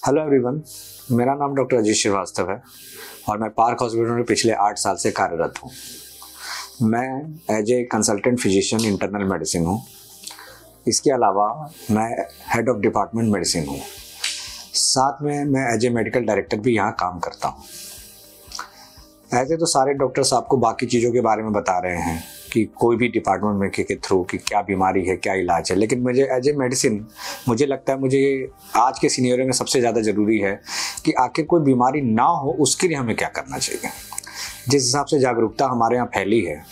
Hello everyone, मेरा नाम doctor Ajit Srivastava है और मैं पार्क हॉस्पिटल में पिछले 8 साल से कार्यरत हूँ। मैं as a consultant physician internal medicine हूँ। इसके अलावा मैं हेड ऑफ डिपार्टमेंट मेडिसिन हूँ। साथ में मैं एज ए मेडिकल डायरेक्टर भी यहाँ काम करता हूँ। ऐसे तो सारे डॉक्टर्स आपको बाकी चीज़ों के बारे में बता रहे हैं कि कोई भी डिपार्टमेंट में के थ्रू कि क्या बीमारी है, क्या इलाज है, लेकिन मुझे एज ए मेडिसिन मुझे लगता है मुझे आज के सिनेरियो में सबसे ज़्यादा ज़रूरी है कि आखिर कोई बीमारी ना हो उसके लिए हमें क्या करना चाहिए। जिस हिसाब से जागरूकता हमारे यहाँ फैली है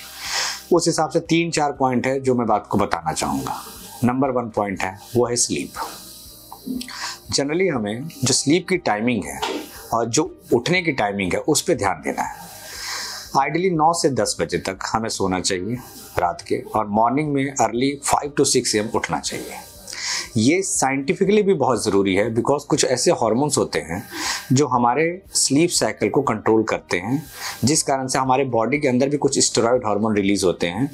उस हिसाब से 3-4 पॉइंट है जो मैं बात को बताना चाहूँगा। नंबर 1 पॉइंट है वो है स्लीप। जनरली हमें जो स्लीप की टाइमिंग है और जो उठने की टाइमिंग है उस पर ध्यान देना है। आइडियली 9 से 10 बजे तक हमें सोना चाहिए रात के, और मॉर्निंग में अर्ली 5 to 6 AM उठना चाहिए। ये साइंटिफिकली भी बहुत ज़रूरी है बिकॉज कुछ ऐसे हार्मोन्स होते हैं जो हमारे स्लीप साइकिल को कंट्रोल करते हैं, जिस कारण से हमारे बॉडी के अंदर भी कुछ स्टेरॉइड हार्मोन रिलीज होते हैं।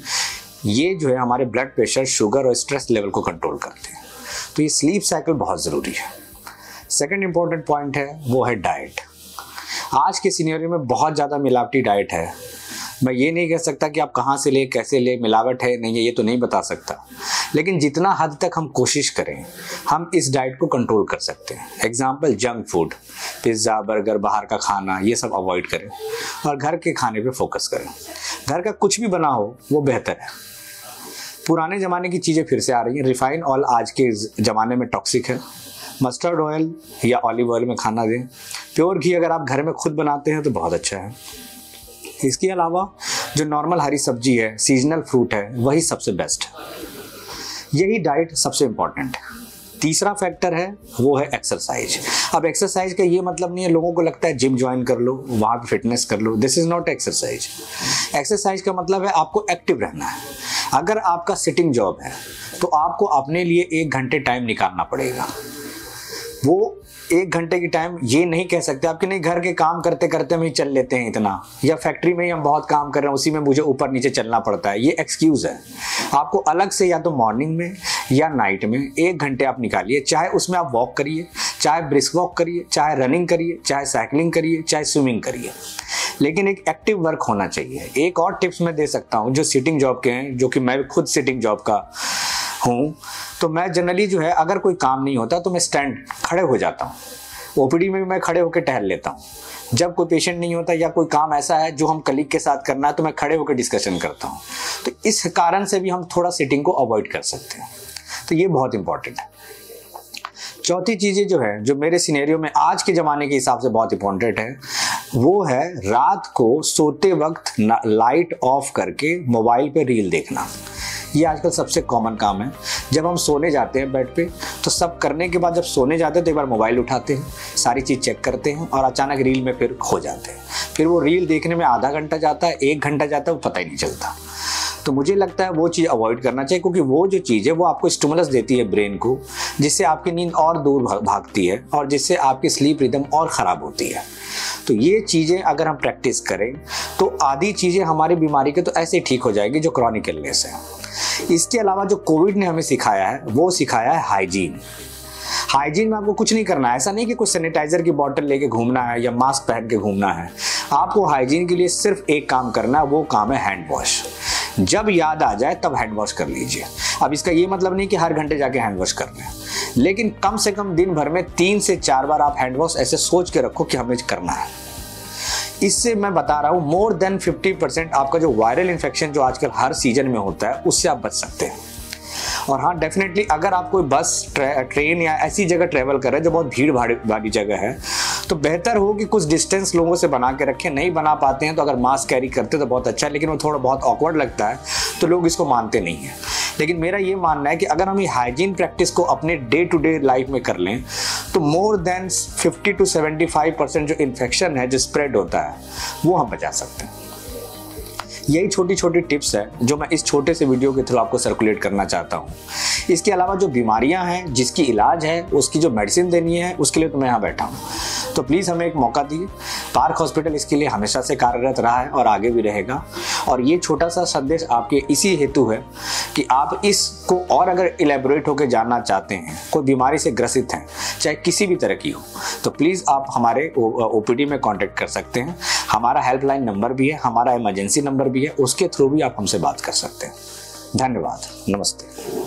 ये जो है हमारे ब्लड प्रेशर, शुगर और स्ट्रेस लेवल को कंट्रोल करते हैं। तो ये स्लीप साइकिल बहुत ज़रूरी है। सेकेंड इंपॉर्टेंट पॉइंट है वो है डाइट। आज के सिनेरियो में बहुत ज़्यादा मिलावटी डाइट है। मैं ये नहीं कह सकता कि आप कहाँ से ले, कैसे ले, मिलावट है नहीं है, ये तो नहीं बता सकता, लेकिन जितना हद तक हम कोशिश करें हम इस डाइट को कंट्रोल कर सकते हैं। Example junk food, pizza, burger, बाहर का खाना, ये सब अवॉइड करें और घर के खाने पे फोकस करें। घर का कुछ भी बना हो वो बेहतर है। पुराने ज़माने की चीज़ें फिर से आ रही हैं। रिफाइन ऑयल आज के ज़माने में टॉक्सिक है। मस्टर्ड ऑयल या ऑलिव ऑयल में खाना दें। प्योर घी अगर आप घर में खुद बनाते हैं तो बहुत अच्छा है। इसके अलावा जो नॉर्मल हरी सब्जी है, सीजनल फ्रूट है, वही सबसे बेस्ट है। यही डाइट सबसे इम्पॉर्टेंट है। तीसरा फैक्टर है वो है एक्सरसाइज। अब एक्सरसाइज का ये मतलब नहीं है, लोगों को लगता है जिम ज्वाइन कर लो, वहाँ पे फिटनेस कर लो। This is not exercise. Exercise का मतलब है आपको एक्टिव रहना है। अगर आपका सिटिंग जॉब है तो आपको अपने लिए 1 घंटे टाइम निकालना पड़ेगा। वो 1 घंटे की टाइम ये नहीं कह सकते आप कि नहीं घर के काम करते करते हम ही चल लेते हैं इतना, या फैक्ट्री में ही हम बहुत काम कर रहे हैं उसी में मुझे ऊपर नीचे चलना पड़ता है। ये एक्सक्यूज़ है। आपको अलग से या तो मॉर्निंग में या नाइट में 1 घंटे आप निकालिए। चाहे उसमें आप वॉक करिए, चाहे ब्रिस्क वॉक करिए, चाहे रनिंग करिए, चाहे साइकिलिंग करिए, चाहे स्विमिंग करिए, लेकिन एक एक्टिव वर्क होना चाहिए। एक और टिप्स मैं दे सकता हूँ जो सिटिंग जॉब के हैं, जो कि मैं खुद सिटिंग जॉब का हूँ। तो मैं जनरली जो है अगर कोई काम नहीं होता तो मैं स्टैंड खड़े हो जाता हूँ। ओपीडी में भी मैं खड़े होकर टहल लेता हूँ। जब कोई पेशेंट नहीं होता या कोई काम ऐसा है जो हम कलीग के साथ करना है तो मैं खड़े होकर डिस्कशन करता हूँ। तो इस कारण से भी हम थोड़ा सिटिंग को अवॉइड कर सकते हैं। तो ये बहुत इंपॉर्टेंट है। चौथी चीज़ें जो है जो मेरे सिनेरियो में आज के ज़माने के हिसाब से बहुत इंपॉर्टेंट है वो है रात को सोते वक्त लाइट ऑफ करके मोबाइल पे रील देखना। ये आजकल सबसे कॉमन काम है। जब हम सोने जाते हैं बेड पे तो सब करने के बाद जब सोने जाते हैं तो एक बार मोबाइल उठाते हैं, सारी चीज़ चेक करते हैं और अचानक रील में फिर खो जाते हैं। फिर वो रील देखने में आधा घंटा जाता है, 1 घंटा जाता है, वो पता ही नहीं चलता। तो मुझे लगता है वो चीज़ अवॉइड करना चाहिए, क्योंकि वो जो चीज़ है वो आपको स्टिमुलस देती है ब्रेन को, जिससे आपकी नींद और दूर भागती है और जिससे आपकी स्लीप रिदम और ख़राब होती है। तो ये चीज़ें अगर हम प्रैक्टिस करें तो आधी चीज़ें हमारी बीमारी के तो ऐसे ही ठीक हो जाएगी जो क्रॉनिक इलनेस है। इसके अलावा जो कोविड ने हमें सिखाया है वो सिखाया है हाइजीन। हाइजीन में आपको कुछ नहीं करना है। ऐसा नहीं कि कुछ सैनिटाइजर की बोतल लेके घूमना है या मास्क पहन के घूमना है। आपको हाइजीन के लिए सिर्फ एक काम करना है, वो काम है हैंड वॉश। जब याद आ जाए तब हैंड वॉश कर लीजिए। अब इसका ये मतलब नहीं कि हर घंटे जाके हैंड वॉश कर लें, लेकिन कम से कम दिन भर में 3 से 4 बार आप हैंड वॉश ऐसे सोच के रखो कि हमें करना है। इससे मैं बता रहा हूँ मोर देन 50% आपका जो वायरल इन्फेक्शन जो आजकल हर सीजन में होता है उससे आप बच सकते हैं। और हाँ, डेफिनेटली अगर आप कोई बस, ट्रेन या ऐसी जगह ट्रेवल कर रहे हैं जो बहुत भीड़ भाड़ी जगह है तो बेहतर हो कि कुछ डिस्टेंस लोगों से बना के रखें। नहीं बना पाते हैं तो अगर मास्क कैरी करते तो बहुत अच्छा है, लेकिन वो थोड़ा बहुत ऑकवर्ड लगता है तो लोग इसको मानते नहीं हैं। लेकिन मेरा ये मानना है कि अगर हम ये हाइजीन प्रैक्टिस को अपने डे टू डे लाइफ में कर लें तो मोर देन 50 to 75% जो इन्फेक्शन है जो स्प्रेड होता है वो हम बचा सकते हैं। यही छोटी छोटी टिप्स है जो मैं इस छोटे से वीडियो के थ्रू आपको सर्कुलेट करना चाहता हूँ। इसके अलावा जो बीमारियाँ हैं जिसकी इलाज है, उसकी जो मेडिसिन देनी है, उसके लिए तो मैं यहाँ बैठा हूँ। तो प्लीज़ हमें एक मौका दिए। पार्क हॉस्पिटल इसके लिए हमेशा से कार्यरत रहा है और आगे भी रहेगा। और ये छोटा सा संदेश आपके इसी हेतु है कि आप इसको और अगर इलेबोरेट होकर जानना चाहते हैं, कोई बीमारी से ग्रसित हैं, चाहे किसी भी तरह की हो, तो प्लीज़ आप हमारे OPD में कांटेक्ट कर सकते हैं। हमारा हेल्पलाइन नंबर भी है, हमारा इमरजेंसी नंबर भी है, उसके थ्रू भी आप हमसे बात कर सकते हैं। धन्यवाद, नमस्ते।